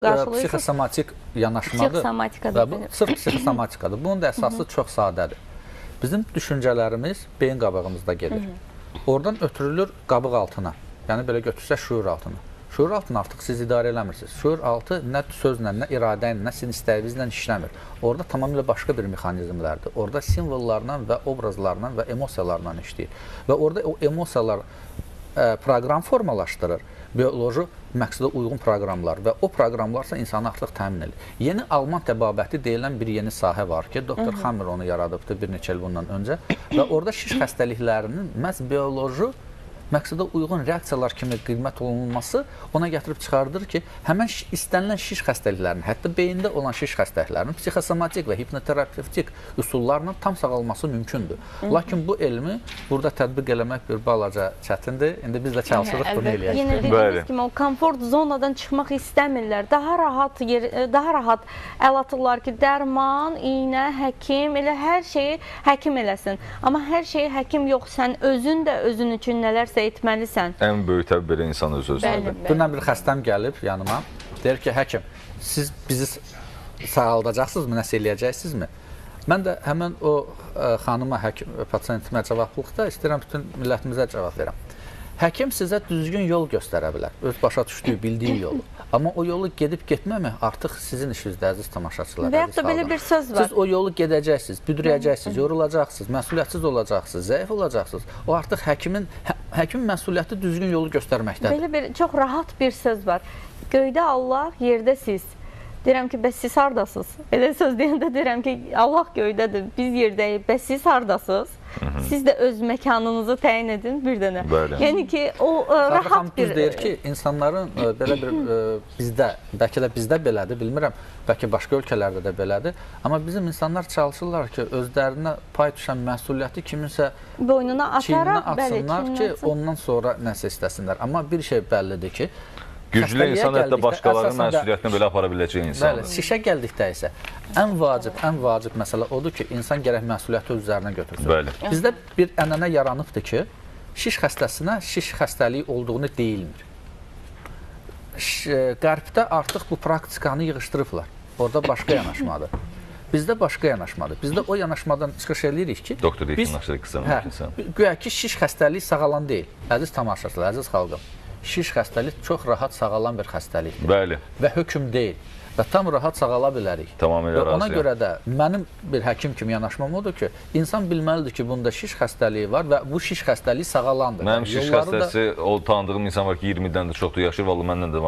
Psixosomatik yanaşmadır və bu sırf psixosomatikadır. Bunun da əsası çox sadədir. Bizim düşüncələrimiz beyin qabığımızda gedir. Oradan ötürülür qabıq altına. Yəni belə götürsə şuur altına. Şuur altını artıq siz idarə eləmirsiniz. Şuur altı nə sözlə, nə iradə ilə, nə sizin istəyinizlə işləmir. Orada tamamilə başqa bir mexanizmlərdir. Orada simvollarla və obrazlarla və emosiyalarla işləyir. Və orada o emosiyalar proqram formalaşdırır. Bioloji məqsədə uyğun proqramlar və o proqramlarsa insanı artıq təmin edir. Yeni Alman təbabəti deyilən bir yeni sahə var ki, Dr. Hammer onu yaradıbdı bir neçə il bundan öncə və orada şiş xəstəliklərinin məhz bioloji məqsədə uyğun reaksiyalar kimi qiymət olunması ona gətirib çıxardır ki, həmən istənilən şiş xəstəliklərinin, hətta beyində olan şiş xəstəliklərinin psixosomatik və hipnoterapevtik üsullarla tam sağalması mümkündür. Lakin bu elmi burada tətbiq eləmək bir balaca çətindir. İndi biz də çalışırıq bunu eləyək. Yenə dediyiniz kimi, o komfort zonadan çıxmaq istəmirlər. Daha rahat əl atırlar ki, dərman, iynə, həkim, elə hər şeyi həkim eləsin. Amma hər şeyi həkim yox, sən özün də özün üçün nələrsə etməlisən. Ən böyük təbii belə insan öz-özünədir. Dünən bir xəstəm gəlib yanıma, deyir ki, həkim, siz bizi sağaldacaqsınızmı, nəsə eləyəcəksizmi? Mən də həmən o xanıma, pasiyentimə cavablıqda istəyirəm bütün millətimizə cavab verəm. Həkim sizə düzgün yol göstərə bilər, öz başa düşdüyü, bildiyi yolu. Amma o yolu gedib getməmək artıq sizin işinizdə, əziz tamaşaçılar. Və yaxud da belə bir söz var. Siz o yolu gedəcəksiniz, büdürəyəcəksiniz, yorulacaqsınız, məsuliyyətsiz olacaqsınız, zəif olacaqsınız. O artıq həkimin məsuliyyəti düzgün yolu göstərməkdədir. Belə bir çox rahat bir söz var. Göydə Allah, yerdə siz. Deyirəm ki, bəs siz hardasınız? Elə söz deyəndə deyirəm ki, Allah göydədir, biz yerdəyik, bəs siz hardasınız? Siz də öz məkanınızı təyin edin bir dənə. Yəni ki, o rahat bir... deyir ki, insanların belə bir bizdə, bəlkə də bizdə belədir, bilmirəm, bəlkə başqa ölkələrdə də belədir. Amma bizim insanlar çalışırlar ki, özlərinə pay düşən məsuliyyəti kiminsə boynuna ataraq, atsınlar ki, ondan sonra nəsə istəsinlər. Amma bir şey bəllidir ki, güclü insan hətta başqalarının məsuliyyətini belə apara biləcək insan. Bəli, şişə gəldikdə isə ən vacib məsələ odur ki, insan gərək məsuliyyəti öz üzərinə götürsün. Bəli. Bizdə bir ənənə yaranıbdır ki, şiş xəstəsinə şiş xəstəliyi olduğunu deyilmir. Qərbdə artıq bu praktikanı yığışdırıblar. Orada başqa yanaşmadır. Bizdə başqa yanaşmadır. Bizdə o yanaşmadan çıxış edirik ki, doktor yaxınlaşdırıq qısa. Güya ki, şiş xəstəliyi sağalan deyil. Əziz tamaşaçılar, əziz xalqım. Şiş xəstəlik çox rahat sağalan bir xəstəlikdir. Bəli. Və hökm deyil. Və tam rahat sağala bilərik. Tamamilə razıyam. Ona görə də mənim bir həkim kimi yanaşmam odur ki, insan bilməlidir ki, bunda şiş xəstəliyi var və bu şiş xəstəliyi sağalandır. Mənim şiş xəstəsi, o tanıdığım insan var ki, 20-dən də çoxdur yaşayır, vallahi məndən də